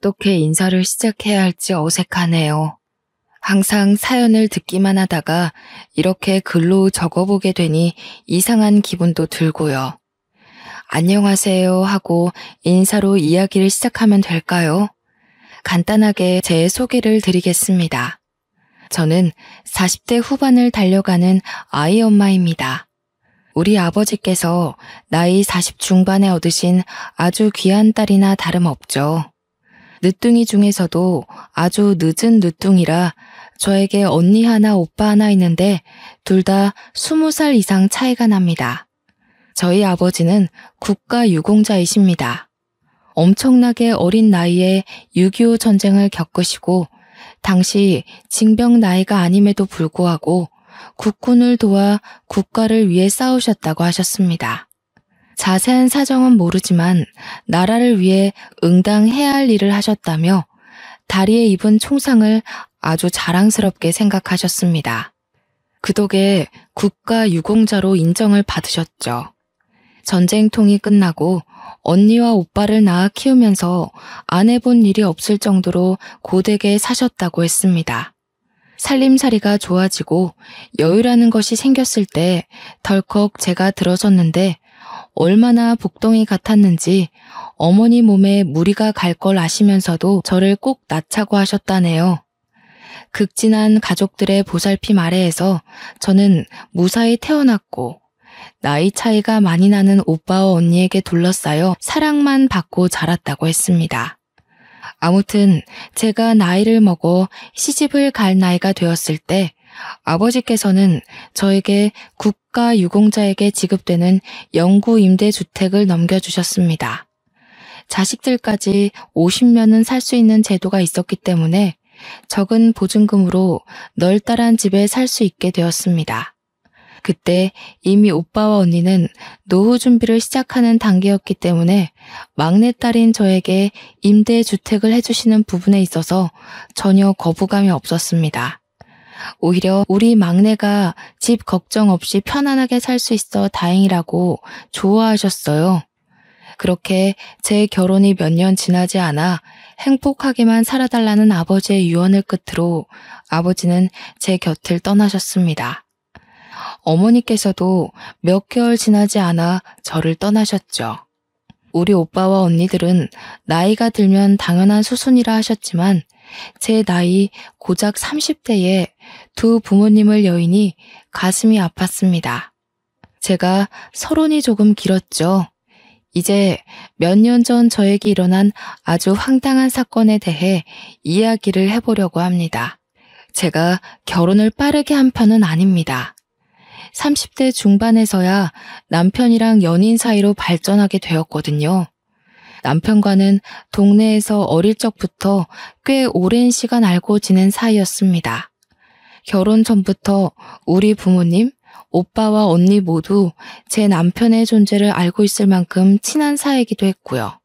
어떻게 인사를 시작해야 할지 어색하네요. 항상 사연을 듣기만 하다가 이렇게 글로 적어보게 되니 이상한 기분도 들고요. 안녕하세요 하고 인사로 이야기를 시작하면 될까요? 간단하게 제 소개를 드리겠습니다. 저는 40대 후반을 달려가는 아이 엄마입니다. 우리 아버지께서 나이 40 중반에 얻으신 아주 귀한 딸이나 다름없죠. 늦둥이 중에서도 아주 늦은 늦둥이라 저에게 언니 하나 오빠 하나 있는데 둘 다 20살 이상 차이가 납니다. 저희 아버지는 국가유공자이십니다. 엄청나게 어린 나이에 6.25 전쟁을 겪으시고 당시 징병 나이가 아님에도 불구하고 국군을 도와 국가를 위해 싸우셨다고 하셨습니다. 자세한 사정은 모르지만 나라를 위해 응당해야 할 일을 하셨다며 다리에 입은 총상을 아주 자랑스럽게 생각하셨습니다. 그 덕에 국가유공자로 인정을 받으셨죠. 전쟁통이 끝나고 언니와 오빠를 낳아 키우면서 안 해본 일이 없을 정도로 고되게 사셨다고 했습니다. 살림살이가 좋아지고 여유라는 것이 생겼을 때 덜컥 제가 들어섰는데 얼마나 복덩이 같았는지 어머니 몸에 무리가 갈 걸 아시면서도 저를 꼭 낳자고 하셨다네요. 극진한 가족들의 보살핌 아래에서 저는 무사히 태어났고 나이 차이가 많이 나는 오빠와 언니에게 둘러싸여 사랑만 받고 자랐다고 했습니다. 아무튼 제가 나이를 먹어 시집을 갈 나이가 되었을 때 아버지께서는 저에게 국가유공자에게 지급되는 영구임대주택을 넘겨주셨습니다. 자식들까지 50년은 살 수 있는 제도가 있었기 때문에 적은 보증금으로 널따란 집에 살 수 있게 되었습니다. 그때 이미 오빠와 언니는 노후 준비를 시작하는 단계였기 때문에 막내딸인 저에게 임대주택을 해주시는 부분에 있어서 전혀 거부감이 없었습니다. 오히려 우리 막내가 집 걱정 없이 편안하게 살 수 있어 다행이라고 좋아하셨어요. 그렇게 제 결혼이 몇 년 지나지 않아 행복하게만 살아달라는 아버지의 유언을 끝으로 아버지는 제 곁을 떠나셨습니다. 어머니께서도 몇 개월 지나지 않아 저를 떠나셨죠. 우리 오빠와 언니들은 나이가 들면 당연한 수순이라 하셨지만 제 나이 고작 30대에 두 부모님을 여의니 가슴이 아팠습니다. 제가 서론이 조금 길었죠. 이제 몇 년 전 저에게 일어난 아주 황당한 사건에 대해 이야기를 해보려고 합니다. 제가 결혼을 빠르게 한 편은 아닙니다. 30대 중반에서야 남편이랑 연인 사이로 발전하게 되었거든요. 남편과는 동네에서 어릴 적부터 꽤 오랜 시간 알고 지낸 사이였습니다. 결혼 전부터 우리 부모님, 오빠와 언니 모두 제 남편의 존재를 알고 있을 만큼 친한 사이이기도 했고요.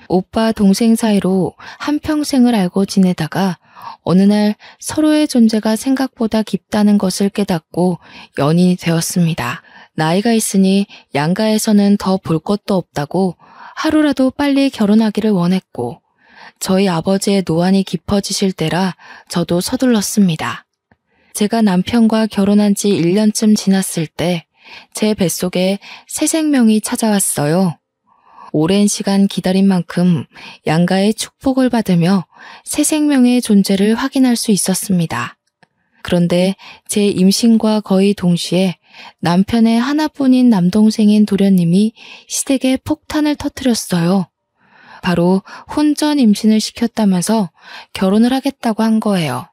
오빠 동생 사이로 한평생을 알고 지내다가 어느 날 서로의 존재가 생각보다 깊다는 것을 깨닫고 연인이 되었습니다. 나이가 있으니 양가에서는 더 볼 것도 없다고 하루라도 빨리 결혼하기를 원했고 저희 아버지의 노안이 깊어지실 때라 저도 서둘렀습니다. 제가 남편과 결혼한 지 1년쯤 지났을 때 제 뱃속에 새 생명이 찾아왔어요. 오랜 시간 기다린 만큼 양가의 축복을 받으며 새 생명의 존재를 확인할 수 있었습니다. 그런데 제 임신과 거의 동시에 남편의 하나뿐인 남동생인 도련님이 시댁에 폭탄을 터뜨렸어요. 바로 혼전 임신을 시켰다면서 결혼을 하겠다고 한 거예요.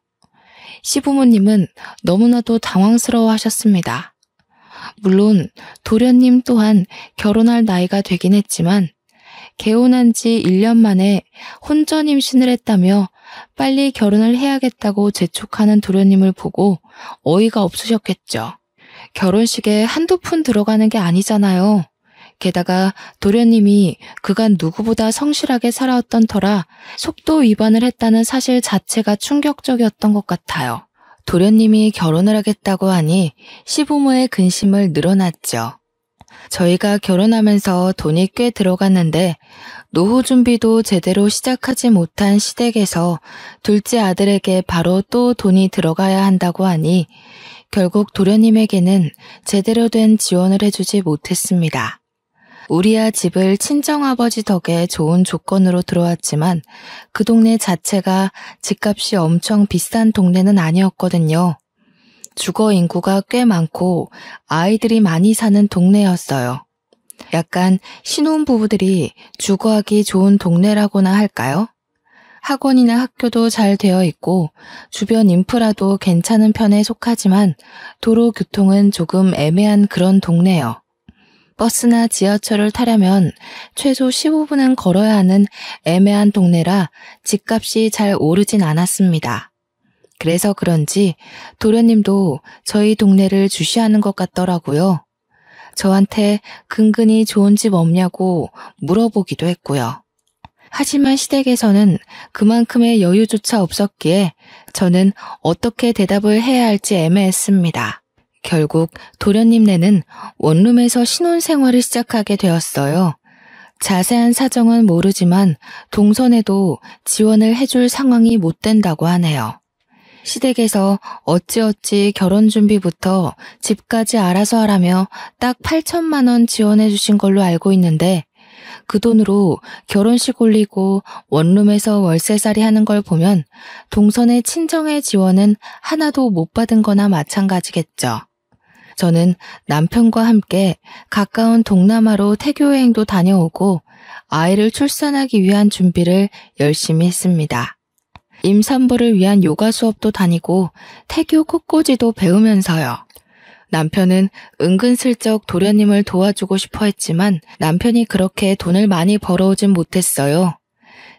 시부모님은 너무나도 당황스러워 하셨습니다. 물론 도련님 또한 결혼할 나이가 되긴 했지만 개혼한 지 1년 만에 혼전 임신을 했다며 빨리 결혼을 해야겠다고 재촉하는 도련님을 보고 어이가 없으셨겠죠. 결혼식에 한두 푼 들어가는 게 아니잖아요. 게다가 도련님이 그간 누구보다 성실하게 살아왔던 터라 속도 위반을 했다는 사실 자체가 충격적이었던 것 같아요. 도련님이 결혼을 하겠다고 하니 시부모의 근심을 늘어놨죠. 저희가 결혼하면서 돈이 꽤 들어갔는데 노후 준비도 제대로 시작하지 못한 시댁에서 둘째 아들에게 바로 또 돈이 들어가야 한다고 하니 결국 도련님에게는 제대로 된 지원을 해주지 못했습니다. 우리야 집을 친정아버지 덕에 좋은 조건으로 들어왔지만 그 동네 자체가 집값이 엄청 비싼 동네는 아니었거든요. 주거 인구가 꽤 많고 아이들이 많이 사는 동네였어요. 약간 신혼부부들이 주거하기 좋은 동네라고나 할까요? 학원이나 학교도 잘 되어 있고 주변 인프라도 괜찮은 편에 속하지만 도로 교통은 조금 애매한 그런 동네요. 버스나 지하철을 타려면 최소 15분은 걸어야 하는 애매한 동네라 집값이 잘 오르진 않았습니다. 그래서 그런지 도련님도 저희 동네를 주시하는 것 같더라고요. 저한테 근근히 좋은 집 없냐고 물어보기도 했고요. 하지만 시댁에서는 그만큼의 여유조차 없었기에 저는 어떻게 대답을 해야 할지 애매했습니다. 결국 도련님네는 원룸에서 신혼생활을 시작하게 되었어요. 자세한 사정은 모르지만 동선에도 지원을 해줄 상황이 못 된다고 하네요. 시댁에서 어찌어찌 결혼 준비부터 집까지 알아서 하라며 딱 8천만 원 지원해 주신 걸로 알고 있는데 그 돈으로 결혼식 올리고 원룸에서 월세살이 하는 걸 보면 동선의 친정의 지원은 하나도 못 받은 거나 마찬가지겠죠. 저는 남편과 함께 가까운 동남아로 태교여행도 다녀오고 아이를 출산하기 위한 준비를 열심히 했습니다. 임산부를 위한 요가 수업도 다니고 태교 꽃꽂이도 배우면서요. 남편은 은근슬쩍 도련님을 도와주고 싶어 했지만 남편이 그렇게 돈을 많이 벌어오진 못했어요.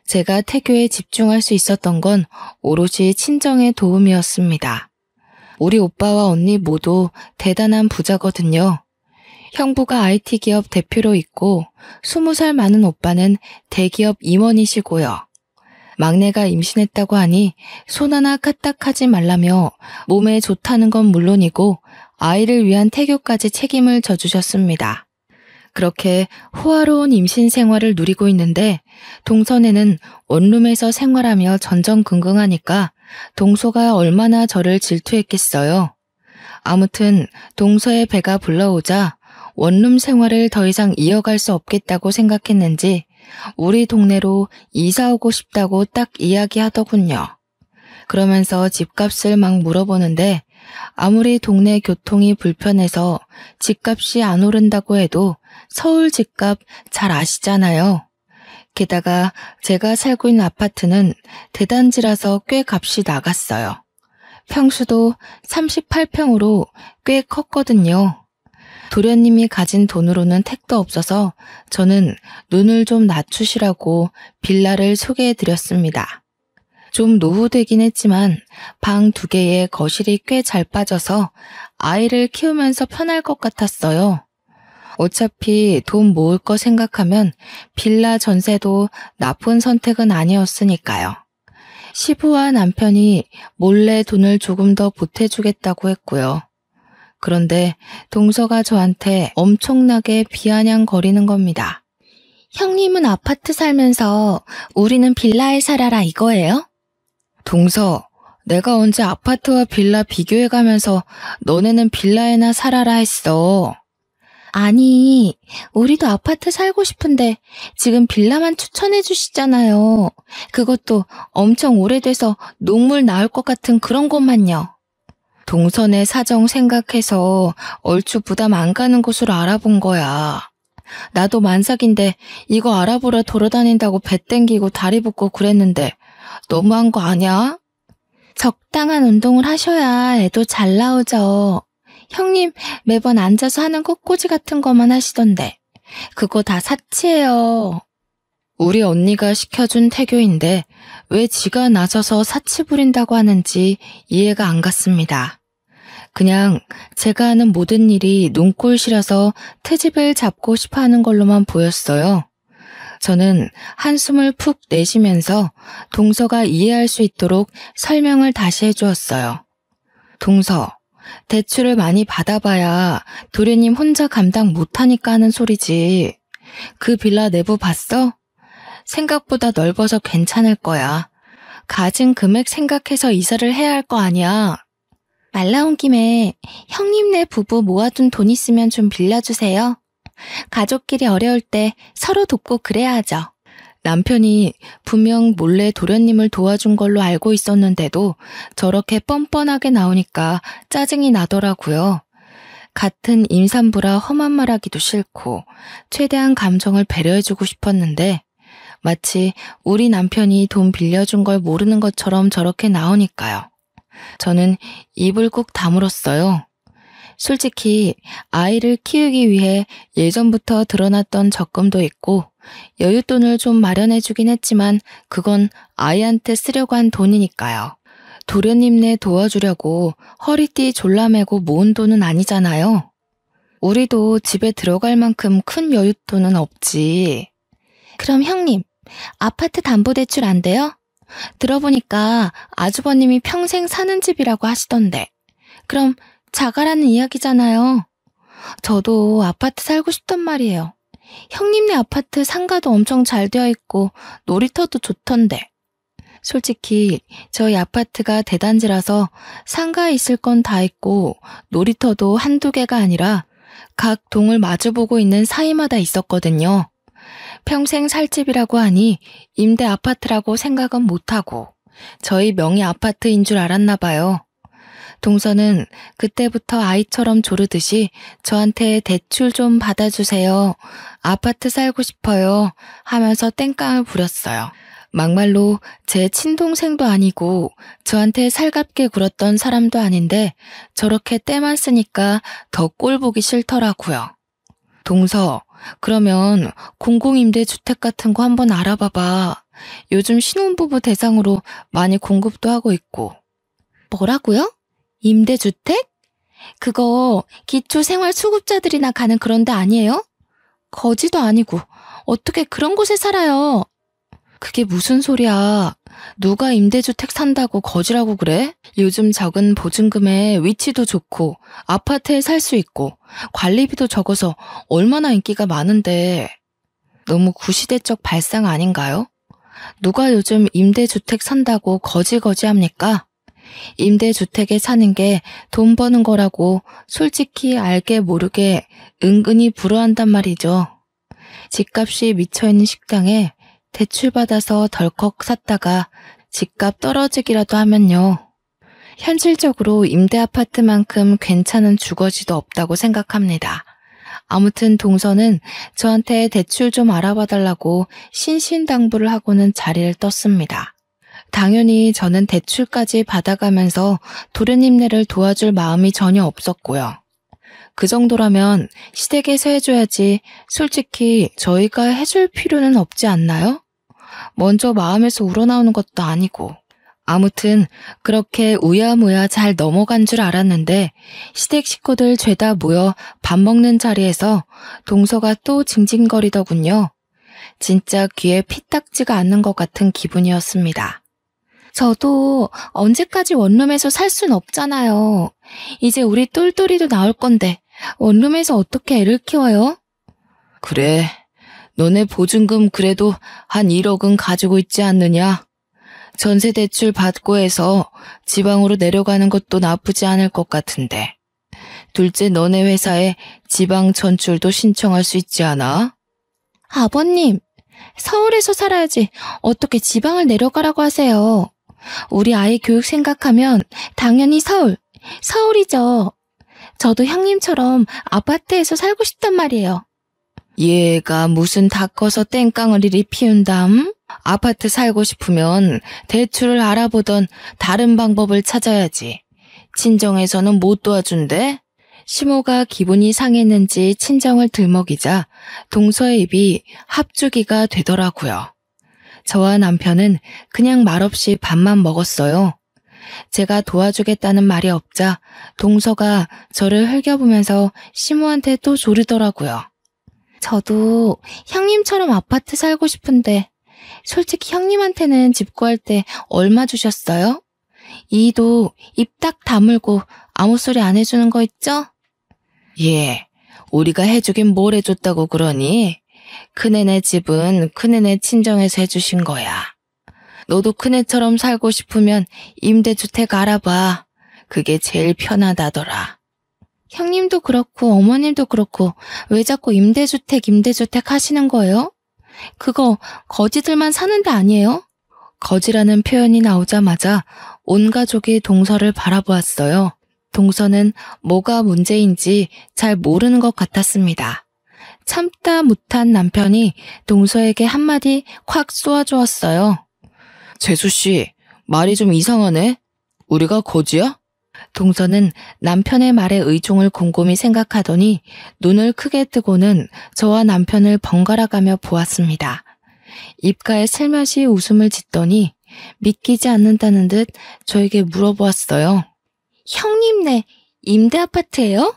제가 태교에 집중할 수 있었던 건 오롯이 친정의 도움이었습니다. 우리 오빠와 언니 모두 대단한 부자거든요. 형부가 IT 기업 대표로 있고 20살 많은 오빠는 대기업 임원이시고요. 막내가 임신했다고 하니 손 하나 까딱하지 말라며 몸에 좋다는 건 물론이고 아이를 위한 태교까지 책임을 져주셨습니다. 그렇게 호화로운 임신 생활을 누리고 있는데 동선에는 원룸에서 생활하며 전전긍긍하니까 동서가 얼마나 저를 질투했겠어요. 아무튼 동서의 배가 불러오자 원룸 생활을 더 이상 이어갈 수 없겠다고 생각했는지 우리 동네로 이사 오고 싶다고 딱 이야기하더군요. 그러면서 집값을 막 물어보는데 아무리 동네 교통이 불편해서 집값이 안 오른다고 해도 서울 집값 잘 아시잖아요. 게다가 제가 살고 있는 아파트는 대단지라서 꽤 값이 나갔어요. 평수도 38평으로 꽤 컸거든요. 도련님이 가진 돈으로는 택도 없어서 저는 눈을 좀 낮추시라고 빌라를 소개해드렸습니다. 좀 노후되긴 했지만 방 2개에 거실이 꽤 잘 빠져서 아이를 키우면서 편할 것 같았어요. 어차피 돈 모을 거 생각하면 빌라 전세도 나쁜 선택은 아니었으니까요. 시부와 남편이 몰래 돈을 조금 더 보태주겠다고 했고요. 그런데 동서가 저한테 엄청나게 비아냥거리는 겁니다. 형님은 아파트 살면서 우리는 빌라에 살아라 이거예요? 동서, 내가 언제 아파트와 빌라 비교해가면서 너네는 빌라에나 살아라 했어. 아니, 우리도 아파트 살고 싶은데 지금 빌라만 추천해 주시잖아요. 그것도 엄청 오래돼서 녹물 나올 것 같은 그런 곳만요. 동선의 사정 생각해서 얼추 부담 안 가는 곳으로 알아본 거야. 나도 만삭인데 이거 알아보러 돌아다닌다고 배 땡기고 다리 붓고 그랬는데 너무한 거 아니야? 적당한 운동을 하셔야 애도 잘 나오죠. 형님 매번 앉아서 하는 꽃꽂이 같은 것만 하시던데 그거 다 사치예요. 우리 언니가 시켜준 태교인데 왜 지가 나서서 사치 부린다고 하는지 이해가 안 갔습니다. 그냥 제가 하는 모든 일이 눈꼴시라서 트집을 잡고 싶어 하는 걸로만 보였어요. 저는 한숨을 푹 내쉬면서 동서가 이해할 수 있도록 설명을 다시 해주었어요. 동서, 대출을 많이 받아봐야 도련님 혼자 감당 못하니까 하는 소리지. 그 빌라 내부 봤어? 생각보다 넓어서 괜찮을 거야. 가진 금액 생각해서 이사를 해야 할 거 아니야. 말 나온 김에 형님네 부부 모아둔 돈 있으면 좀 빌려주세요. 가족끼리 어려울 때 서로 돕고 그래야 하죠. 남편이 분명 몰래 도련님을 도와준 걸로 알고 있었는데도 저렇게 뻔뻔하게 나오니까 짜증이 나더라고요. 같은 임산부라 험한 말하기도 싫고 최대한 감정을 배려해주고 싶었는데 마치 우리 남편이 돈 빌려준 걸 모르는 것처럼 저렇게 나오니까요. 저는 입을 꾹 다물었어요. 솔직히 아이를 키우기 위해 예전부터 들어놨던 적금도 있고 여윳돈을 좀 마련해주긴 했지만 그건 아이한테 쓰려고 한 돈이니까요. 도련님네 도와주려고 허리띠 졸라매고 모은 돈은 아니잖아요. 우리도 집에 들어갈 만큼 큰 여윳돈은 없지. 그럼 형님, 아파트 담보대출 안 돼요? 들어보니까 아주버님이 평생 사는 집이라고 하시던데. 그럼 자가라는 이야기잖아요. 저도 아파트 살고 싶단 말이에요. 형님네 아파트 상가도 엄청 잘 되어 있고 놀이터도 좋던데. 솔직히 저희 아파트가 대단지라서 상가에 있을 건 다 있고 놀이터도 한두 개가 아니라 각 동을 마주보고 있는 사이마다 있었거든요. 평생 살 집이라고 하니 임대 아파트라고 생각은 못하고 저희 명의 아파트인 줄 알았나 봐요. 동서는 그때부터 아이처럼 조르듯이 저한테 대출 좀 받아주세요. 아파트 살고 싶어요. 하면서 땡깡을 부렸어요. 막말로 제 친동생도 아니고 저한테 살갑게 굴었던 사람도 아닌데 저렇게 때만 쓰니까 더 꼴보기 싫더라고요. 동서, 그러면 공공임대주택 같은 거 한번 알아봐봐. 요즘 신혼부부 대상으로 많이 공급도 하고 있고. 뭐라고요? 임대주택? 그거 기초생활수급자들이나 가는 그런 데 아니에요? 거지도 아니고 어떻게 그런 곳에 살아요? 그게 무슨 소리야. 누가 임대주택 산다고 거지라고 그래? 요즘 적은 보증금에 위치도 좋고 아파트에 살 수 있고 관리비도 적어서 얼마나 인기가 많은데 너무 구시대적 발상 아닌가요? 누가 요즘 임대주택 산다고 거지합니까? 임대주택에 사는 게 돈 버는 거라고 솔직히 알게 모르게 은근히 부러워한단 말이죠. 집값이 미쳐있는 식당에 대출받아서 덜컥 샀다가 집값 떨어지기라도 하면요. 현실적으로 임대 아파트만큼 괜찮은 주거지도 없다고 생각합니다. 아무튼 동서는 저한테 대출 좀 알아봐달라고 신신당부를 하고는 자리를 떴습니다. 당연히 저는 대출까지 받아가면서 도련님네를 도와줄 마음이 전혀 없었고요. 그 정도라면 시댁에서 해줘야지 솔직히 저희가 해줄 필요는 없지 않나요? 먼저 마음에서 우러나오는 것도 아니고. 아무튼 그렇게 우야무야 잘 넘어간 줄 알았는데 시댁 식구들 죄다 모여 밥 먹는 자리에서 동서가 또 징징거리더군요. 진짜 귀에 피딱지가 않는 것 같은 기분이었습니다. 저도 언제까지 원룸에서 살 순 없잖아요. 이제 우리 똘똘이도 나올 건데 원룸에서 어떻게 애를 키워요? 그래, 너네 보증금 그래도 한 1억은 가지고 있지 않느냐? 전세 대출 받고 해서 지방으로 내려가는 것도 나쁘지 않을 것 같은데. 둘째 너네 회사에 지방 전출도 신청할 수 있지 않아? 아버님, 서울에서 살아야지 어떻게 지방을 내려가라고 하세요. 우리 아이 교육 생각하면 당연히 서울이죠. 저도 형님처럼 아파트에서 살고 싶단 말이에요. 얘가 무슨 다 커서 땡깡을 이리 피운담? 아파트 살고 싶으면 대출을 알아보던 다른 방법을 찾아야지. 친정에서는 못 도와준대? 시모가 기분이 상했는지 친정을 들먹이자 동서의 입이 합주기가 되더라고요. 저와 남편은 그냥 말없이 밥만 먹었어요. 제가 도와주겠다는 말이 없자 동서가 저를 흘겨보면서 시모한테 또 조르더라고요. 저도 형님처럼 아파트 살고 싶은데 솔직히 형님한테는 집 구할 때 얼마 주셨어요? 이도 입 딱 다물고 아무 소리 안 해주는 거 있죠? 예, 우리가 해주긴 뭘 해줬다고 그러니? 큰애네 집은 큰애네 친정에서 해주신 거야. 너도 큰애처럼 살고 싶으면 임대주택 알아봐. 그게 제일 편하다더라. 형님도 그렇고 어머님도 그렇고 왜 자꾸 임대주택 하시는 거예요? 그거 거지들만 사는 데 아니에요? 거지라는 표현이 나오자마자 온 가족이 동서를 바라보았어요. 동서는 뭐가 문제인지 잘 모르는 것 같았습니다. 참다 못한 남편이 동서에게 한마디 콱 쏘아주었어요. 재수씨, 말이 좀 이상하네? 우리가 거지야? 동서는 남편의 말에 의중을 곰곰이 생각하더니 눈을 크게 뜨고는 저와 남편을 번갈아가며 보았습니다. 입가에 슬며시 웃음을 짓더니 믿기지 않는다는 듯 저에게 물어보았어요. 형님네 임대 아파트예요?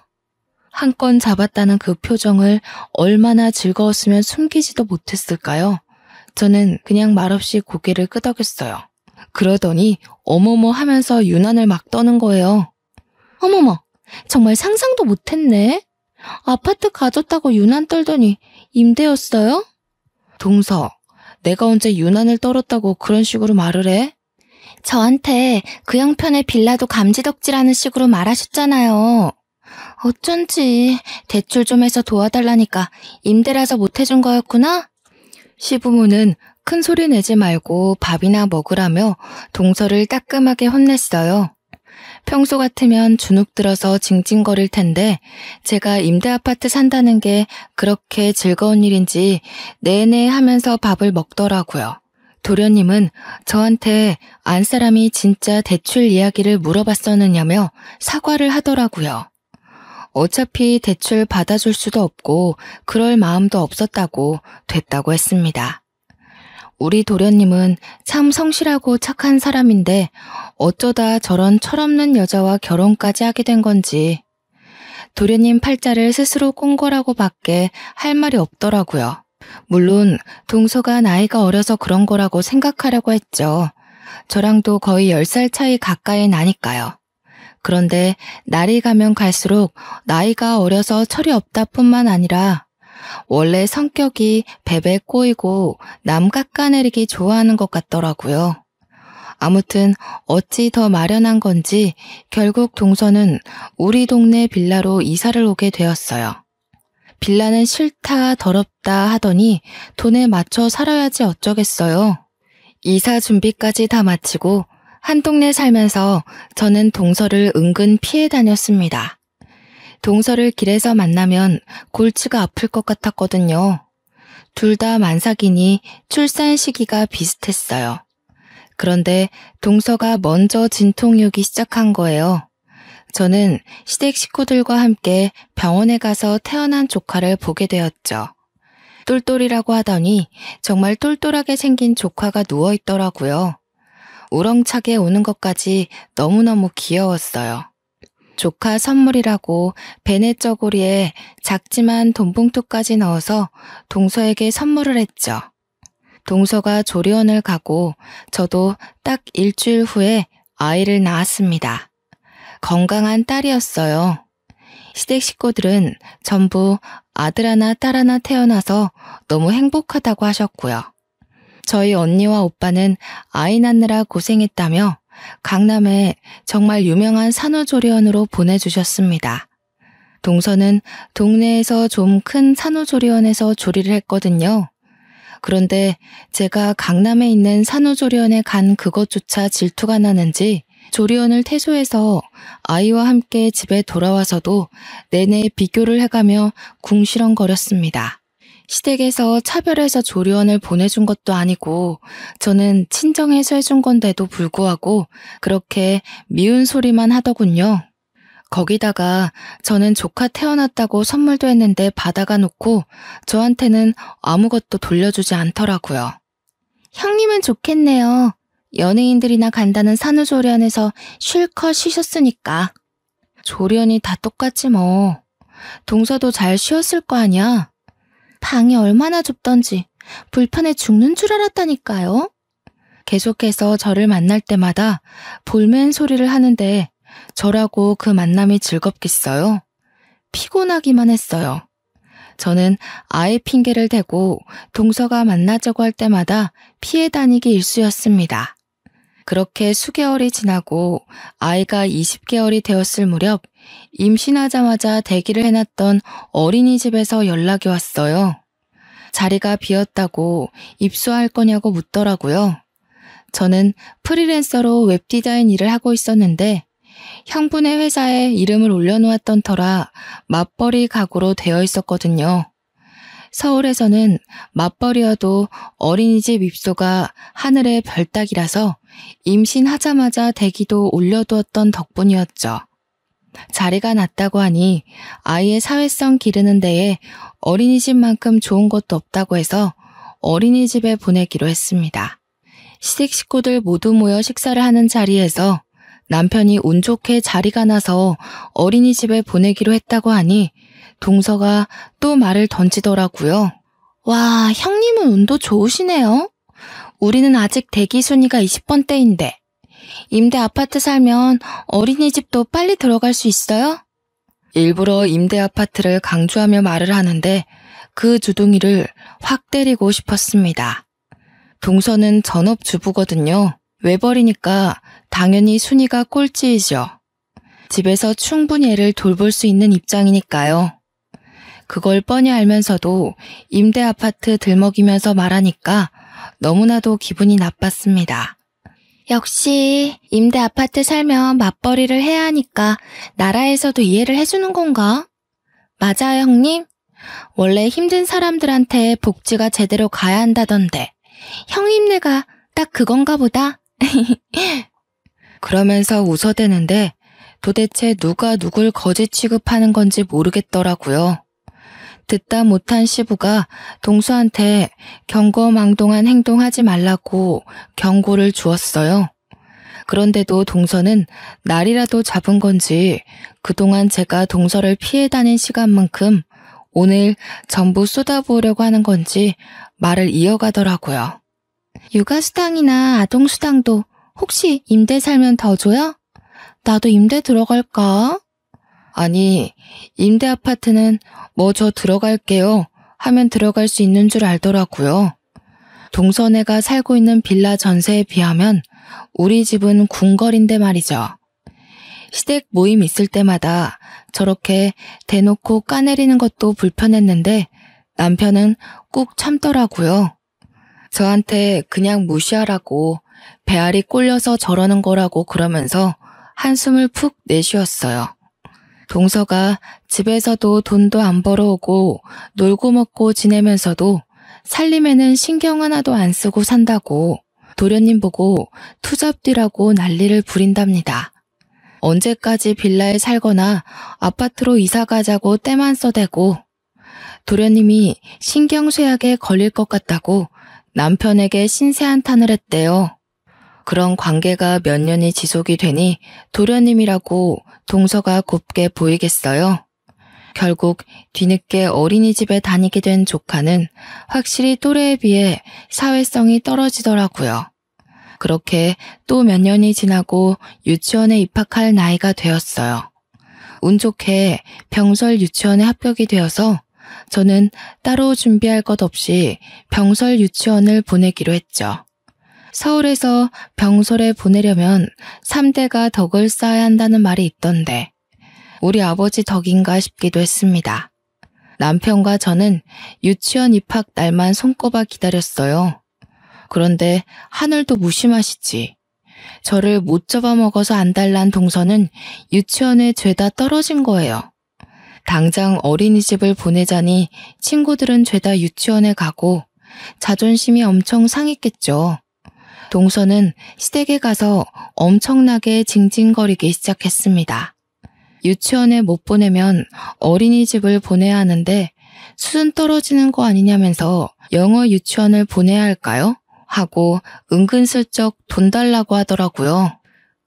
한 건 잡았다는 그 표정을 얼마나 즐거웠으면 숨기지도 못했을까요? 저는 그냥 말없이 고개를 끄덕였어요. 그러더니 어머머 하면서 유난을 막 떠는 거예요. 어머머, 정말 상상도 못했네. 아파트 가졌다고 유난 떨더니 임대였어요? 동서, 내가 언제 유난을 떨었다고 그런 식으로 말을 해? 저한테 그 형편의 빌라도 감지덕지라는 식으로 말하셨잖아요. 어쩐지 대출 좀 해서 도와달라니까 임대라서 못해준 거였구나? 시부모는 큰 소리 내지 말고 밥이나 먹으라며 동서를 따끔하게 혼냈어요. 평소 같으면 주눅 들어서 징징거릴 텐데 제가 임대 아파트 산다는 게 그렇게 즐거운 일인지 내내 하면서 밥을 먹더라고요. 도련님은 저한테 안사람이 진짜 대출 이야기를 물어봤었느냐며 사과를 하더라고요. 어차피 대출 받아줄 수도 없고 그럴 마음도 없었다고 됐다고 했습니다. 우리 도련님은 참 성실하고 착한 사람인데 어쩌다 저런 철없는 여자와 결혼까지 하게 된 건지 도련님 팔자를 스스로 꼰 거라고 밖에 할 말이 없더라고요. 물론 동서가 나이가 어려서 그런 거라고 생각하려고 했죠. 저랑도 거의 10살 차이 가까이 나니까요. 그런데 날이 가면 갈수록 나이가 어려서 철이 없다 뿐만 아니라 원래 성격이 베베 꼬이고 남 깎아내리기 좋아하는 것 같더라고요. 아무튼 어찌 더 마련한 건지 결국 동서는 우리 동네 빌라로 이사를 오게 되었어요. 빌라는 싫다 더럽다 하더니 돈에 맞춰 살아야지 어쩌겠어요. 이사 준비까지 다 마치고 한 동네 살면서 저는 동서를 은근 피해 다녔습니다. 동서를 길에서 만나면 골치가 아플 것 같았거든요. 둘 다 만삭이니 출산 시기가 비슷했어요. 그런데 동서가 먼저 진통이 오기 시작한 거예요. 저는 시댁 식구들과 함께 병원에 가서 태어난 조카를 보게 되었죠. 똘똘이라고 하더니 정말 똘똘하게 생긴 조카가 누워있더라고요. 우렁차게 오는 것까지 너무너무 귀여웠어요. 조카 선물이라고 베네 저고리에 작지만 돈봉투까지 넣어서 동서에게 선물을 했죠. 동서가 조리원을 가고 저도 딱 일주일 후에 아이를 낳았습니다. 건강한 딸이었어요. 시댁 식구들은 전부 아들 하나 딸 하나 태어나서 너무 행복하다고 하셨고요. 저희 언니와 오빠는 아이 낳느라 고생했다며 강남에 정말 유명한 산후조리원으로 보내주셨습니다. 동서는 동네에서 좀 큰 산후조리원에서 조리를 했거든요. 그런데 제가 강남에 있는 산후조리원에 간 그것조차 질투가 나는지 조리원을 퇴소해서 아이와 함께 집에 돌아와서도 내내 비교를 해가며 궁시렁거렸습니다. 시댁에서 차별해서 조리원을 보내준 것도 아니고 저는 친정에서 해준 건데도 불구하고 그렇게 미운 소리만 하더군요. 거기다가 저는 조카 태어났다고 선물도 했는데 받아가 놓고 저한테는 아무것도 돌려주지 않더라고요. 형님은 좋겠네요. 연예인들이나 간다는 산후조리원에서 실컷 쉬셨으니까. 조리원이 다 똑같지 뭐. 동서도 잘 쉬었을 거 아니야. 방이 얼마나 좁던지 불편해 죽는 줄 알았다니까요. 계속해서 저를 만날 때마다 볼멘 소리를 하는데 저라고 그 만남이 즐겁겠어요? 피곤하기만 했어요. 저는 아이 핑계를 대고 동서가 만나자고 할 때마다 피해 다니기 일쑤였습니다. 그렇게 수개월이 지나고 아이가 20개월이 되었을 무렵 임신하자마자 대기를 해놨던 어린이집에서 연락이 왔어요. 자리가 비었다고 입소할 거냐고 묻더라고요. 저는 프리랜서로 웹디자인 일을 하고 있었는데 형부네 회사에 이름을 올려놓았던 터라 맞벌이 가구로 되어 있었거든요. 서울에서는 맞벌이여도 어린이집 입소가 하늘의 별따기라서 임신하자마자 대기도 올려두었던 덕분이었죠. 자리가 났다고 하니 아이의 사회성 기르는 데에 어린이집만큼 좋은 것도 없다고 해서 어린이집에 보내기로 했습니다. 시댁 식구들 모두 모여 식사를 하는 자리에서 남편이 운 좋게 자리가 나서 어린이집에 보내기로 했다고 하니 동서가 또 말을 던지더라고요. 와, 형님은 운도 좋으시네요. 우리는 아직 대기 순위가 20번대인데 임대 아파트 살면 어린이집도 빨리 들어갈 수 있어요? 일부러 임대 아파트를 강조하며 말을 하는데 그 주둥이를 확 때리고 싶었습니다. 동서는 전업주부거든요. 외벌이니까 당연히 순위가 꼴찌이죠. 집에서 충분히 애를 돌볼 수 있는 입장이니까요. 그걸 뻔히 알면서도 임대 아파트 들먹이면서 말하니까 너무나도 기분이 나빴습니다. 역시 임대 아파트 살면 맞벌이를 해야 하니까 나라에서도 이해를 해주는 건가? 맞아요, 형님. 원래 힘든 사람들한테 복지가 제대로 가야 한다던데 형님네가 딱 그건가 보다. 그러면서 웃어대는데 도대체 누가 누굴 거지 취급하는 건지 모르겠더라고요. 듣다 못한 시부가 동서한테 경거망동한 행동하지 말라고 경고를 주었어요. 그런데도 동서는 날이라도 잡은 건지 그동안 제가 동서를 피해 다닌 시간만큼 오늘 전부 쏟아부으려고 하는 건지 말을 이어가더라고요. 육아수당이나 아동수당도 혹시 임대 살면 더 줘요? 나도 임대 들어갈까? 아니, 임대 아파트는 뭐 저 들어갈게요 하면 들어갈 수 있는 줄 알더라고요. 동서네가 살고 있는 빌라 전세에 비하면 우리 집은 궁궐인데 말이죠. 시댁 모임 있을 때마다 저렇게 대놓고 까내리는 것도 불편했는데 남편은 꾹 참더라고요. 저한테 그냥 무시하라고 배알이 꼴려서 저러는 거라고 그러면서 한숨을 푹 내쉬었어요. 동서가 집에서도 돈도 안 벌어오고 놀고 먹고 지내면서도 살림에는 신경 하나도 안 쓰고 산다고 도련님 보고 투잡디라고 난리를 부린답니다. 언제까지 빌라에 살거나 아파트로 이사 가자고 떼만 써대고 도련님이 신경쇠약에 걸릴 것 같다고 남편에게 신세한탄을 했대요. 그런 관계가 몇 년이 지속이 되니 도련님이라고 동서가 곱게 보이겠어요. 결국 뒤늦게 어린이집에 다니게 된 조카는 확실히 또래에 비해 사회성이 떨어지더라고요. 그렇게 또 몇 년이 지나고 유치원에 입학할 나이가 되었어요. 운 좋게 병설 유치원에 합격이 되어서 저는 따로 준비할 것 없이 병설 유치원을 보내기로 했죠. 서울에서 병설에 보내려면 3대가 덕을 쌓아야 한다는 말이 있던데 우리 아버지 덕인가 싶기도 했습니다. 남편과 저는 유치원 입학 날만 손꼽아 기다렸어요. 그런데 하늘도 무심하시지. 저를 못 잡아먹어서 안달난 동서는 유치원에 죄다 떨어진 거예요. 당장 어린이집을 보내자니 친구들은 죄다 유치원에 가고 자존심이 엄청 상했겠죠. 동서는 시댁에 가서 엄청나게 징징거리기 시작했습니다. 유치원에 못 보내면 어린이집을 보내야 하는데 수준 떨어지는 거 아니냐면서 영어 유치원을 보내야 할까요? 하고 은근슬쩍 돈 달라고 하더라고요.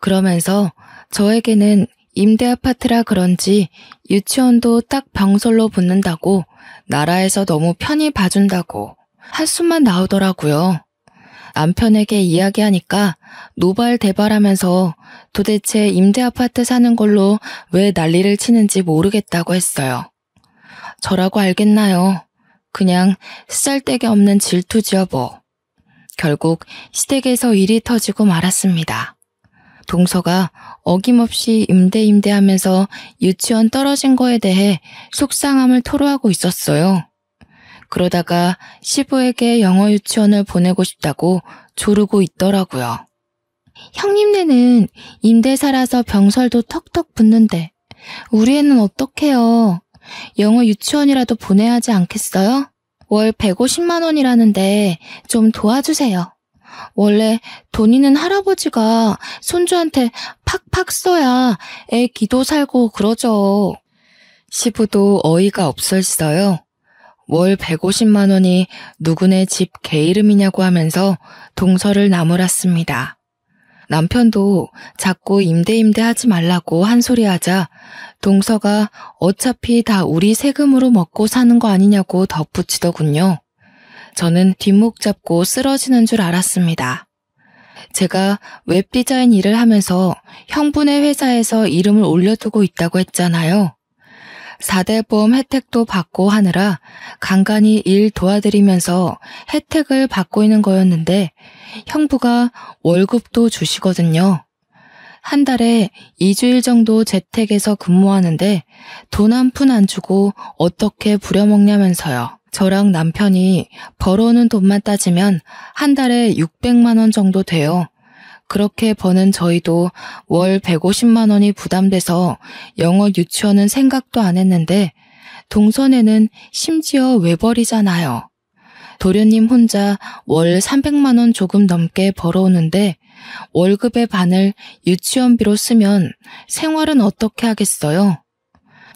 그러면서 저에게는 임대 아파트라 그런지 유치원도 딱 병설로 붙는다고 나라에서 너무 편히 봐준다고 한숨만 나오더라고요. 남편에게 이야기하니까 노발대발하면서 도대체 임대 아파트 사는 걸로 왜 난리를 치는지 모르겠다고 했어요. 저라고 알겠나요? 그냥 쓰잘데기 없는 질투지요 뭐. 결국 시댁에서 일이 터지고 말았습니다. 동서가 어김없이 임대하면서 유치원 떨어진 거에 대해 속상함을 토로하고 있었어요. 그러다가 시부에게 영어 유치원을 보내고 싶다고 조르고 있더라고요. 형님네는 임대 살아서 병설도 턱턱 붙는데 우리 애는 어떡해요? 영어 유치원이라도 보내야 하지 않겠어요? 월 150만 원이라는데 좀 도와주세요. 원래 돈 있는 할아버지가 손주한테 팍팍 써야 애 기도 살고 그러죠. 시부도 어이가 없었어요. 월 150만 원이 누구네 집 개 이름이냐고 하면서 동서를 나무랐습니다. 남편도 자꾸 임대하지 말라고 한 소리 하자 동서가 어차피 다 우리 세금으로 먹고 사는 거 아니냐고 덧붙이더군요. 저는 뒷목 잡고 쓰러지는 줄 알았습니다. 제가 웹디자인 일을 하면서 형부네 회사에서 이름을 올려두고 있다고 했잖아요. 4대 보험 혜택도 받고 하느라 간간히 일 도와드리면서 혜택을 받고 있는 거였는데 형부가 월급도 주시거든요. 한 달에 2주일 정도 재택에서 근무하는데 돈 한 푼 안 주고 어떻게 부려먹냐면서요. 저랑 남편이 벌어오는 돈만 따지면 한 달에 600만 원 정도 돼요. 그렇게 버는 저희도 월 150만 원이 부담돼서 영어 유치원은 생각도 안 했는데 동선에는 심지어 외벌이잖아요. 도련님 혼자 월 300만 원 조금 넘게 벌어오는데 월급의 반을 유치원비로 쓰면 생활은 어떻게 하겠어요?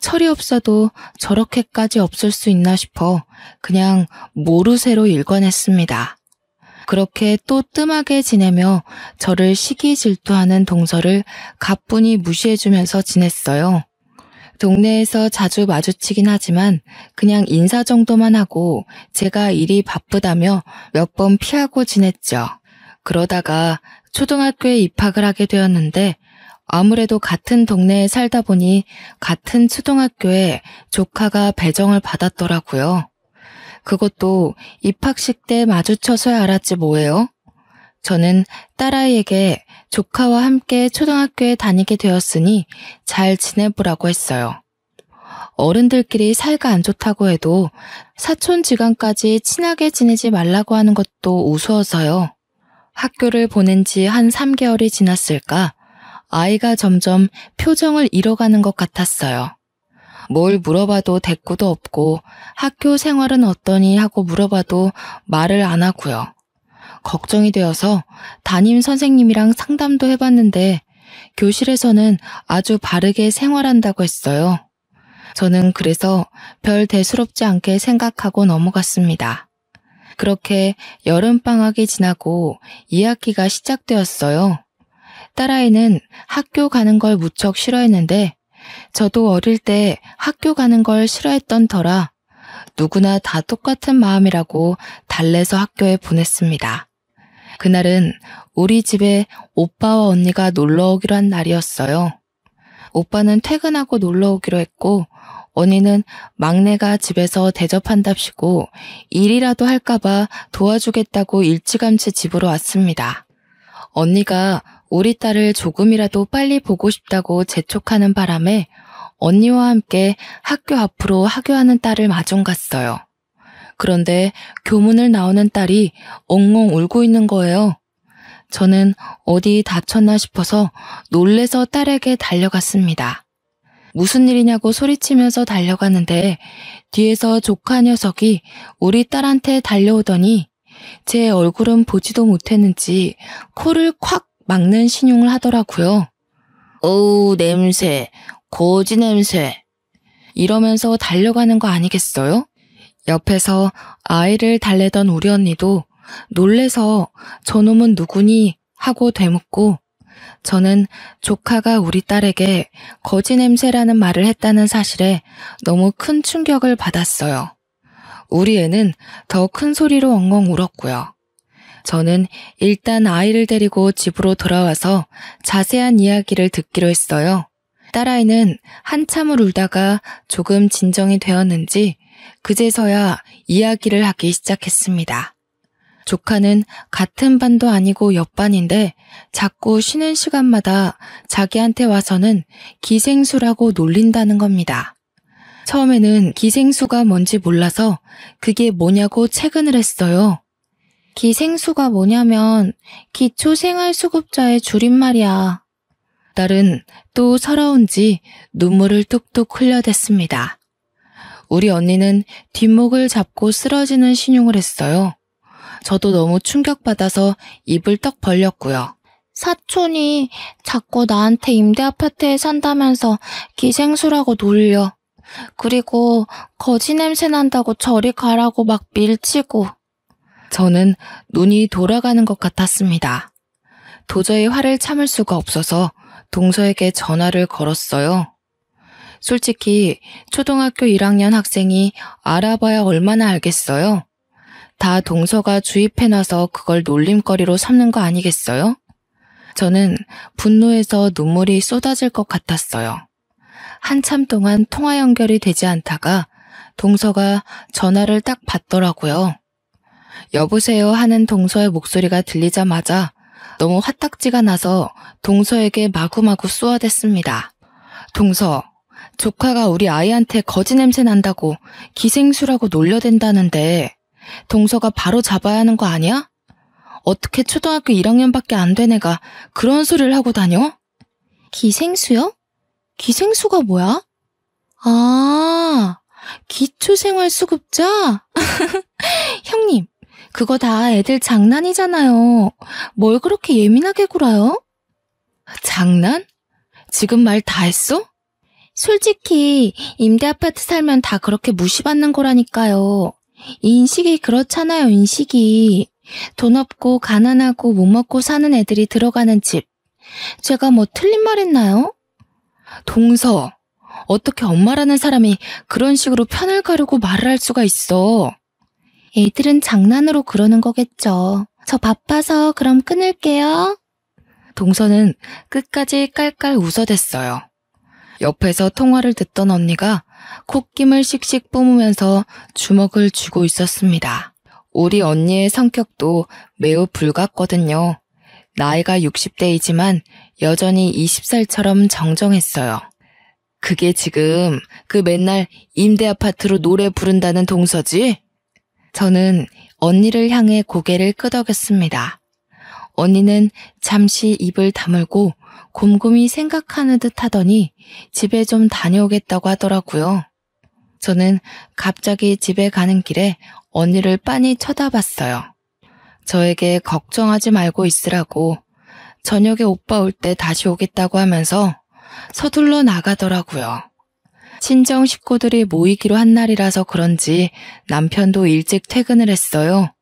철이 없어도 저렇게까지 없을 수 있나 싶어 그냥 모르쇠로 일관했습니다. 그렇게 또 뜸하게 지내며 저를 시기 질투하는 동서를 가뿐히 무시해주면서 지냈어요. 동네에서 자주 마주치긴 하지만 그냥 인사 정도만 하고 제가 일이 바쁘다며 몇 번 피하고 지냈죠. 그러다가 초등학교에 입학을 하게 되었는데 아무래도 같은 동네에 살다 보니 같은 초등학교에 조카가 배정을 받았더라고요. 그것도 입학식 때 마주쳐서야 알았지 뭐예요? 저는 딸아이에게 조카와 함께 초등학교에 다니게 되었으니 잘 지내보라고 했어요. 어른들끼리 사이가 안 좋다고 해도 사촌지간까지 친하게 지내지 말라고 하는 것도 우스워서요. 학교를 보낸 지 한 3개월이 지났을까 아이가 점점 표정을 잃어가는 것 같았어요. 뭘 물어봐도 대꾸도 없고 학교 생활은 어떠니 하고 물어봐도 말을 안 하고요. 걱정이 되어서 담임 선생님이랑 상담도 해봤는데 교실에서는 아주 바르게 생활한다고 했어요. 저는 그래서 별 대수롭지 않게 생각하고 넘어갔습니다. 그렇게 여름방학이 지나고 2학기가 시작되었어요. 딸아이는 학교 가는 걸 무척 싫어했는데 저도 어릴 때 학교 가는 걸 싫어했던 터라 누구나 다 똑같은 마음이라고 달래서 학교에 보냈습니다. 그날은 우리 집에 오빠와 언니가 놀러 오기로 한 날이었어요. 오빠는 퇴근하고 놀러 오기로 했고 언니는 막내가 집에서 대접한답시고 일이라도 할까봐 도와주겠다고 일찌감치 집으로 왔습니다. 언니가 우리 딸을 조금이라도 빨리 보고 싶다고 재촉하는 바람에 언니와 함께 학교 앞으로 하교하는 딸을 마중 갔어요. 그런데 교문을 나오는 딸이 엉엉 울고 있는 거예요. 저는 어디 다쳤나 싶어서 놀래서 딸에게 달려갔습니다. 무슨 일이냐고 소리치면서 달려가는데 뒤에서 조카 녀석이 우리 딸한테 달려오더니 제 얼굴은 보지도 못했는지 코를 콱 막는 신용을 하더라고요. 어우 냄새, 거지 냄새. 이러면서 달려가는 거 아니겠어요? 옆에서 아이를 달래던 우리 언니도 놀래서 저놈은 누구니 하고 되묻고 저는 조카가 우리 딸에게 거지 냄새라는 말을 했다는 사실에 너무 큰 충격을 받았어요. 우리 애는 더 큰 소리로 엉엉 울었고요. 저는 일단 아이를 데리고 집으로 돌아와서 자세한 이야기를 듣기로 했어요. 딸아이는 한참을 울다가 조금 진정이 되었는지 그제서야 이야기를 하기 시작했습니다. 조카는 같은 반도 아니고 옆반인데 자꾸 쉬는 시간마다 자기한테 와서는 기생수라고 놀린다는 겁니다. 처음에는 기생수가 뭔지 몰라서 그게 뭐냐고 체근을 했어요. 기생수가 뭐냐면 기초생활수급자의 줄임말이야. 딸은 또 서러운지 눈물을 뚝뚝 흘려댔습니다. 우리 언니는 뒷목을 잡고 쓰러지는 신용을 했어요. 저도 너무 충격받아서 입을 떡 벌렸고요. 사촌이 자꾸 나한테 임대아파트에 산다면서 기생수라고 놀려. 그리고 거지 냄새 난다고 저리 가라고 막 밀치고. 저는 눈이 돌아가는 것 같았습니다. 도저히 화를 참을 수가 없어서 동서에게 전화를 걸었어요. 솔직히 초등학교 1학년 학생이 알아봐야 얼마나 알겠어요? 다 동서가 주입해놔서 그걸 놀림거리로 삼는 거 아니겠어요? 저는 분노해서 눈물이 쏟아질 것 같았어요. 한참 동안 통화 연결이 되지 않다가 동서가 전화를 딱 받더라고요. 여보세요 하는 동서의 목소리가 들리자마자 너무 화딱지가 나서 동서에게 마구마구 쏘아댔습니다. 동서, 조카가 우리 아이한테 거지 냄새 난다고 기생수라고 놀려댄다는데 동서가 바로 잡아야 하는 거 아니야? 어떻게 초등학교 1학년밖에 안 된 애가 그런 소리를 하고 다녀? 기생수요? 기생수가 뭐야? 아, 기초생활수급자? 형님, 그거 다 애들 장난이잖아요. 뭘 그렇게 예민하게 굴어요? 장난? 지금 말 다 했어? 솔직히 임대아파트 살면 다 그렇게 무시받는 거라니까요. 인식이 그렇잖아요, 인식이. 돈 없고 가난하고 못 먹고 사는 애들이 들어가는 집. 제가 뭐 틀린 말 했나요? 동서, 어떻게 엄마라는 사람이 그런 식으로 편을 가르고 말을 할 수가 있어? 애들은 장난으로 그러는 거겠죠. 저 바빠서 그럼 끊을게요. 동서는 끝까지 깔깔 웃어댔어요. 옆에서 통화를 듣던 언니가 콧김을 씩씩 뿜으면서 주먹을 쥐고 있었습니다. 우리 언니의 성격도 매우 불같거든요. 나이가 60대이지만 여전히 20살처럼 정정했어요. 그게 지금 그 맨날 임대아파트로 노래 부른다는 동서지? 저는 언니를 향해 고개를 끄덕였습니다. 언니는 잠시 입을 다물고 곰곰이 생각하는 듯 하더니 집에 좀 다녀오겠다고 하더라고요. 저는 갑자기 집에 가는 길에 언니를 빤히 쳐다봤어요. 저에게 걱정하지 말고 있으라고 저녁에 오빠 올 때 다시 오겠다고 하면서 서둘러 나가더라고요. 친정 식구들이 모이기로 한 날이라서 그런지 남편도 일찍 퇴근을 했어요.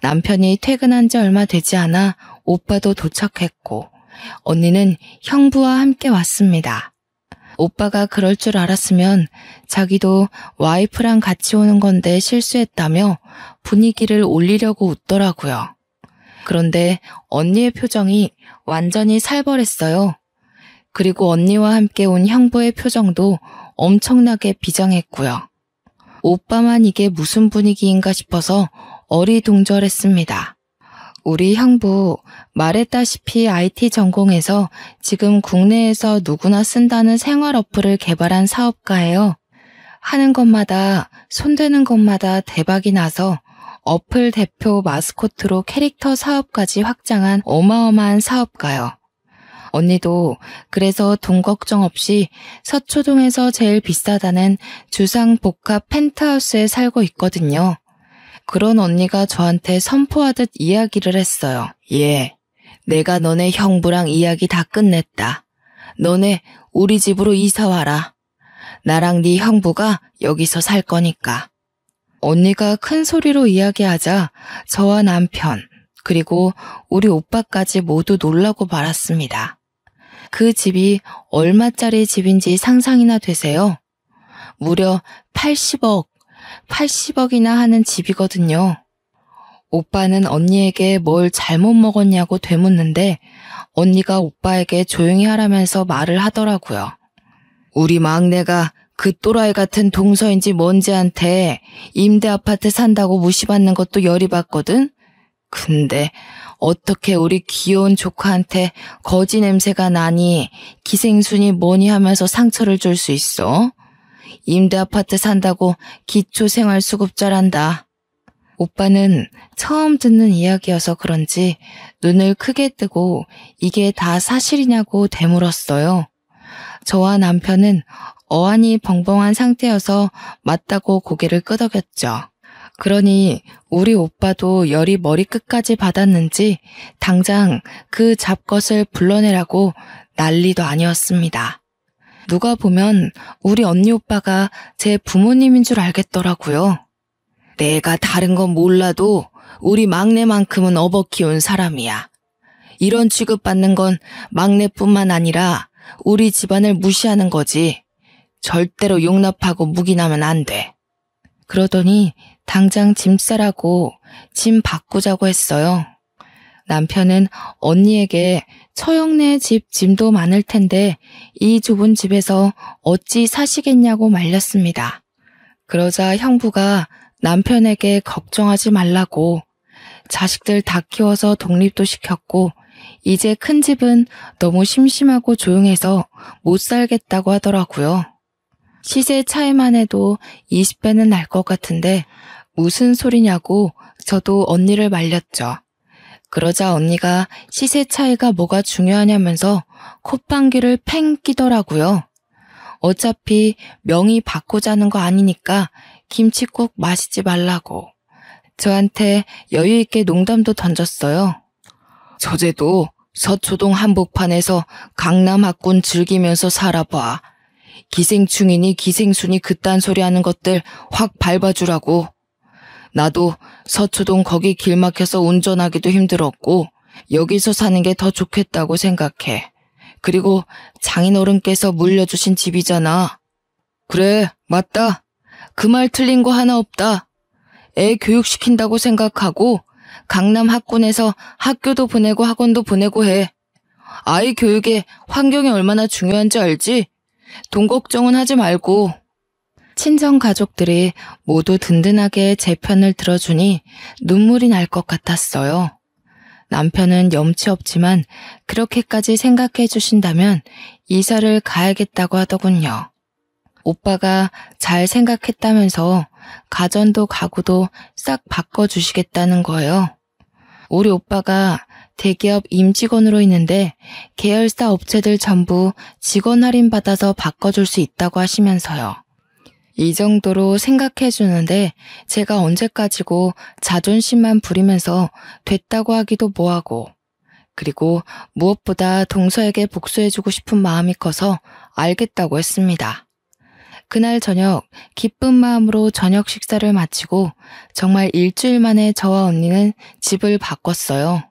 남편이 퇴근한 지 얼마 되지 않아 오빠도 도착했고 언니는 형부와 함께 왔습니다. 오빠가 그럴 줄 알았으면 자기도 와이프랑 같이 오는 건데 실수했다며 분위기를 올리려고 웃더라고요. 그런데 언니의 표정이 완전히 살벌했어요. 그리고 언니와 함께 온 형부의 표정도 엄청나게 비장했고요. 오빠만 이게 무슨 분위기인가 싶어서 어리둥절했습니다. 우리 형부 말했다시피 IT 전공해서 지금 국내에서 누구나 쓴다는 생활 어플을 개발한 사업가예요. 하는 것마다 손대는 것마다 대박이 나서 어플 대표 마스코트로 캐릭터 사업까지 확장한 어마어마한 사업가요. 언니도 그래서 돈 걱정 없이 서초동에서 제일 비싸다는 주상복합 펜트하우스에 살고 있거든요. 그런 언니가 저한테 선포하듯 이야기를 했어요. 예, 내가 너네 형부랑 이야기 다 끝냈다. 너네 우리 집으로 이사 와라. 나랑 네 형부가 여기서 살 거니까. 언니가 큰 소리로 이야기하자 저와 남편 그리고 우리 오빠까지 모두 놀라고 말았습니다. 그 집이 얼마짜리 집인지 상상이나 되세요? 무려 80억이나 하는 집이거든요. 오빠는 언니에게 뭘 잘못 먹었냐고 되묻는데 언니가 오빠에게 조용히 하라면서 말을 하더라고요. 우리 막내가 그 또라이 같은 동서인지 뭔지한테 임대 아파트 산다고 무시받는 것도 열이 받거든? 근데 어떻게 우리 귀여운 조카한테 거지 냄새가 나니 기생순이 뭐니 하면서 상처를 줄 수 있어? 임대 아파트 산다고 기초생활수급자란다. 오빠는 처음 듣는 이야기여서 그런지 눈을 크게 뜨고 이게 다 사실이냐고 되물었어요. 저와 남편은 어안이 벙벙한 상태여서 맞다고 고개를 끄덕였죠. 그러니 우리 오빠도 열이 머리끝까지 받았는지 당장 그 잡것을 불러내라고 난리도 아니었습니다. 누가 보면 우리 언니 오빠가 제 부모님인 줄 알겠더라고요. 내가 다른 건 몰라도 우리 막내만큼은 업어 키운 사람이야. 이런 취급받는 건 막내뿐만 아니라 우리 집안을 무시하는 거지. 절대로 용납하고 묵인하면 안 돼. 그러더니 당장 짐 싸라고 짐 바꾸자고 했어요. 남편은 언니에게 처형네 집 짐도 많을 텐데 이 좁은 집에서 어찌 사시겠냐고 말렸습니다. 그러자 형부가 남편에게 걱정하지 말라고 자식들 다 키워서 독립도 시켰고 이제 큰 집은 너무 심심하고 조용해서 못 살겠다고 하더라고요. 시세 차이만 해도 20배는 날 것 같은데 무슨 소리냐고 저도 언니를 말렸죠. 그러자 언니가 시세 차이가 뭐가 중요하냐면서 콧방귀를 팽 끼더라고요. 어차피 명의 바꾸자는 거 아니니까 김칫국 마시지 말라고. 저한테 여유 있게 농담도 던졌어요. 저제도 서초동 한복판에서 강남 학군 즐기면서 살아봐. 기생충이니 기생순이 그딴 소리 하는 것들 확 밟아주라고. 나도 서초동 거기 길 막혀서 운전하기도 힘들었고 여기서 사는 게 더 좋겠다고 생각해. 그리고 장인어른께서 물려주신 집이잖아. 그래, 맞다. 그 말 틀린 거 하나 없다. 애 교육시킨다고 생각하고 강남 학군에서 학교도 보내고 학원도 보내고 해. 아이 교육에 환경이 얼마나 중요한지 알지? 돈 걱정은 하지 말고. 친정 가족들이 모두 든든하게 제 편을 들어주니 눈물이 날 것 같았어요. 남편은 염치 없지만 그렇게까지 생각해 주신다면 이사를 가야겠다고 하더군요. 오빠가 잘 생각했다면서 가전도 가구도 싹 바꿔주시겠다는 거예요. 우리 오빠가 대기업 임직원으로 있는데 계열사 업체들 전부 직원 할인 받아서 바꿔줄 수 있다고 하시면서요. 이 정도로 생각해 주는데 제가 언제까지고 자존심만 부리면서 됐다고 하기도 뭐하고, 그리고 무엇보다 동서에게 복수해주고 싶은 마음이 커서 알겠다고 했습니다. 그날 저녁 기쁜 마음으로 저녁 식사를 마치고 정말 일주일 만에 저와 언니는 집을 바꿨어요.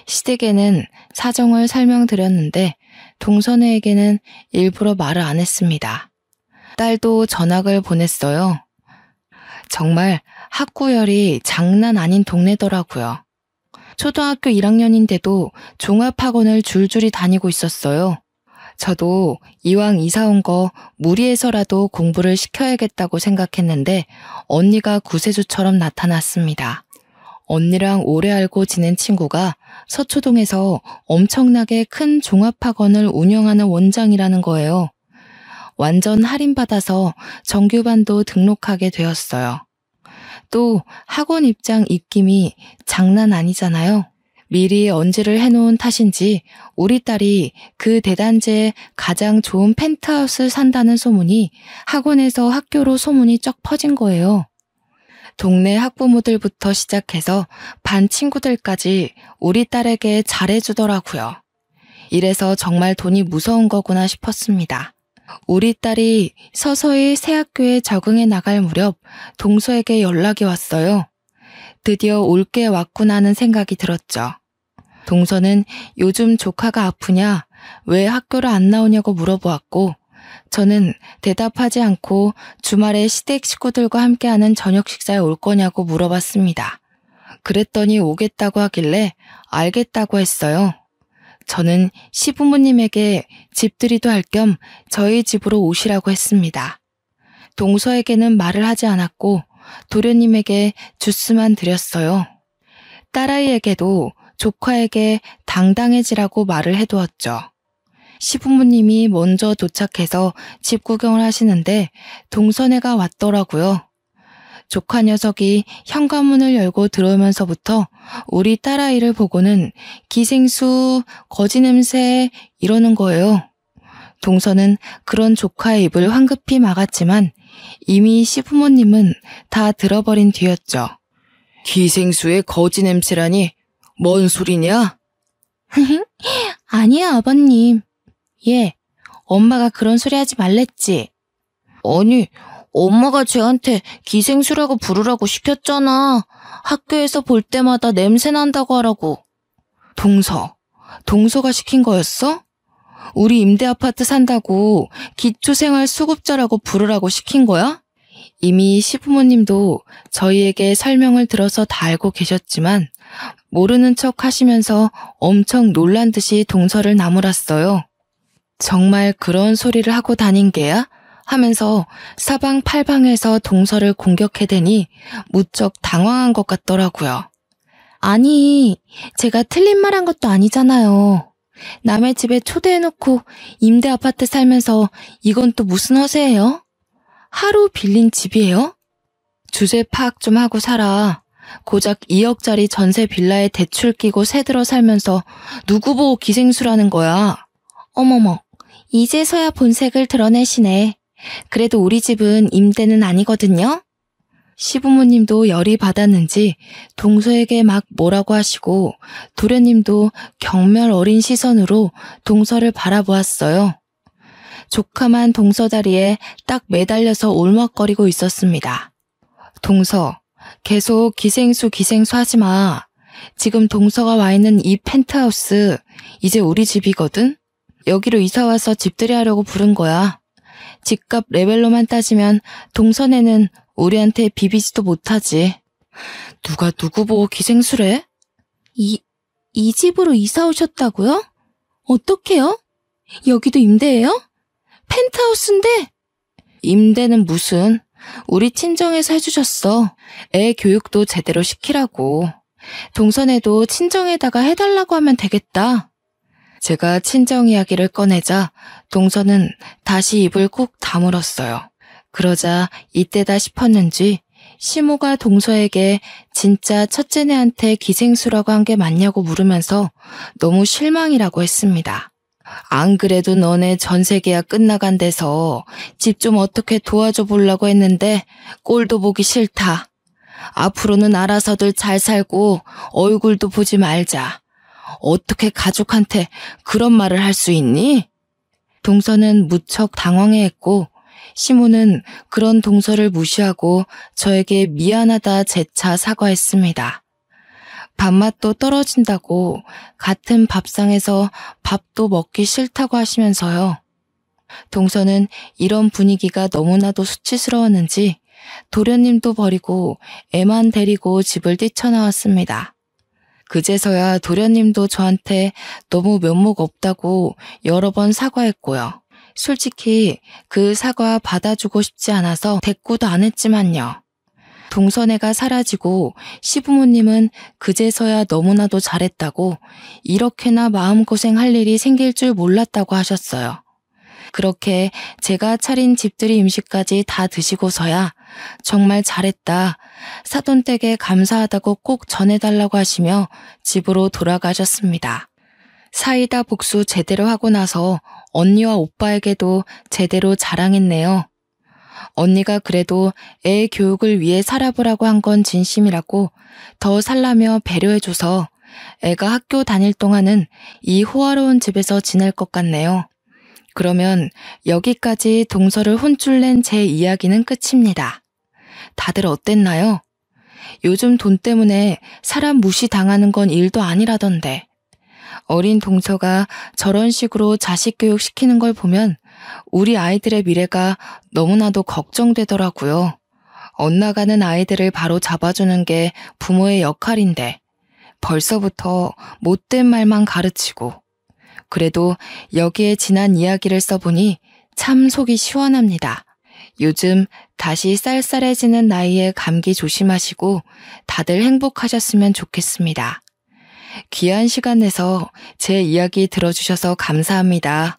시댁에는 사정을 설명드렸는데 동서네에게는 일부러 말을 안 했습니다. 딸도 전학을 보냈어요. 정말 학구열이 장난 아닌 동네더라고요. 초등학교 1학년인데도 종합학원을 줄줄이 다니고 있었어요. 저도 이왕 이사 온 거 무리해서라도 공부를 시켜야겠다고 생각했는데 언니가 구세주처럼 나타났습니다. 언니랑 오래 알고 지낸 친구가 서초동에서 엄청나게 큰 종합학원을 운영하는 원장이라는 거예요. 완전 할인받아서 정규반도 등록하게 되었어요. 또 학원 입장 입김이 장난 아니잖아요. 미리 언지를 해놓은 탓인지 우리 딸이 그 대단지에 가장 좋은 펜트하우스 산다는 소문이 학원에서 학교로 소문이 쩍 퍼진 거예요. 동네 학부모들부터 시작해서 반 친구들까지 우리 딸에게 잘해주더라고요. 이래서 정말 돈이 무서운 거구나 싶었습니다. 우리 딸이 서서히 새 학교에 적응해 나갈 무렵 동서에게 연락이 왔어요. 드디어 올게 왔구나 하는 생각이 들었죠. 동서는 요즘 조카가 아프냐, 왜 학교를 안 나오냐고 물어보았고 저는 대답하지 않고 주말에 시댁 식구들과 함께하는 저녁 식사에 올 거냐고 물어봤습니다. 그랬더니 오겠다고 하길래 알겠다고 했어요. 저는 시부모님에게 집들이도 할 겸 저희 집으로 오시라고 했습니다. 동서에게는 말을 하지 않았고 도련님에게 주스만 드렸어요. 딸아이에게도 조카에게 당당해지라고 말을 해두었죠. 시부모님이 먼저 도착해서 집 구경을 하시는데 동서네가 왔더라고요. 조카 녀석이 현관문을 열고 들어오면서부터 우리 딸아이를 보고는 기생수, 거지 냄새 이러는 거예요. 동서는 그런 조카의 입을 황급히 막았지만 이미 시부모님은 다 들어버린 뒤였죠. 기생수의 거지 냄새라니 뭔 소리냐? 아니야, 아버님. 예, 엄마가 그런 소리 하지 말랬지. 아니, 엄마가 쟤한테 기생수라고 부르라고 시켰잖아. 학교에서 볼 때마다 냄새 난다고 하라고. 동서가 시킨 거였어? 우리 임대 아파트 산다고 기초생활수급자라고 부르라고 시킨 거야? 이미 시부모님도 저희에게 설명을 들어서 다 알고 계셨지만 모르는 척 하시면서 엄청 놀란 듯이 동서를 나무랐어요. 정말 그런 소리를 하고 다닌 게야? 하면서 사방팔방에서 동서를 공격해대니 무척 당황한 것 같더라고요. 아니, 제가 틀린 말 한 것도 아니잖아요. 남의 집에 초대해놓고 임대 아파트 살면서 이건 또 무슨 허세예요? 하루 빌린 집이에요? 주제 파악 좀 하고 살아. 고작 2억짜리 전세 빌라에 대출 끼고 새들어 살면서 누구 보고 기생수라는 거야. 어머머, 이제서야 본색을 드러내시네. 그래도 우리 집은 임대는 아니거든요. 시부모님도 열이 받았는지 동서에게 막 뭐라고 하시고 도련님도 경멸 어린 시선으로 동서를 바라보았어요. 조카만 동서 다리에 딱 매달려서 울먹거리고 있었습니다. 동서, 계속 기생수 하지 마. 지금 동서가 와 있는 이 펜트하우스 이제 우리 집이거든? 여기로 이사와서 집들이 하려고 부른 거야. 집값 레벨로만 따지면 동서네는 우리한테 비비지도 못하지. 누가 누구 보고 기생수래? 이 집으로 이사 오셨다고요? 어떡해요? 여기도 임대예요? 펜트하우스인데? 임대는 무슨? 우리 친정에서 해주셨어. 애 교육도 제대로 시키라고. 동서네도 친정에다가 해달라고 하면 되겠다. 제가 친정 이야기를 꺼내자 동서는 다시 입을 꾹 다물었어요. 그러자 이때다 싶었는지 시모가 동서에게 진짜 첫째네한테 기생수라고 한 게 맞냐고 물으면서 너무 실망이라고 했습니다. 안 그래도 너네 전세 계약 끝나간 데서 집 좀 어떻게 도와줘 보려고 했는데 꼴도 보기 싫다. 앞으로는 알아서들 잘 살고 얼굴도 보지 말자. 어떻게 가족한테 그런 말을 할 수 있니? 동서는 무척 당황해했고 시모는 그런 동서를 무시하고 저에게 미안하다 재차 사과했습니다. 밥맛도 떨어진다고 같은 밥상에서 밥도 먹기 싫다고 하시면서요. 동서는 이런 분위기가 너무나도 수치스러웠는지 도련님도 버리고 애만 데리고 집을 뛰쳐나왔습니다. 그제서야 도련님도 저한테 너무 면목 없다고 여러 번 사과했고요. 솔직히 그 사과 받아주고 싶지 않아서 대꾸도 안 했지만요. 동서네가 사라지고 시부모님은 그제서야 너무나도 잘했다고 이렇게나 마음고생할 일이 생길 줄 몰랐다고 하셨어요. 그렇게 제가 차린 집들이 음식까지 다 드시고서야 정말 잘했다, 사돈댁에 감사하다고 꼭 전해달라고 하시며 집으로 돌아가셨습니다. 사이다 복수 제대로 하고 나서 언니와 오빠에게도 제대로 자랑했네요. 언니가 그래도 애 교육을 위해 살아보라고 한 건 진심이라고 더 살라며 배려해줘서 애가 학교 다닐 동안은 이 호화로운 집에서 지낼 것 같네요. 그러면 여기까지 동서를 혼쭐 낸 제 이야기는 끝입니다. 다들 어땠나요? 요즘 돈 때문에 사람 무시당하는 건 일도 아니라던데. 어린 동서가 저런 식으로 자식 교육시키는 걸 보면 우리 아이들의 미래가 너무나도 걱정되더라고요. 엇나가는 아이들을 바로 잡아주는 게 부모의 역할인데 벌써부터 못된 말만 가르치고 그래도 여기에 지난 이야기를 써보니 참 속이 시원합니다. 요즘 다시 쌀쌀해지는 나이에 감기 조심하시고 다들 행복하셨으면 좋겠습니다. 귀한 시간 내서 제 이야기 들어주셔서 감사합니다.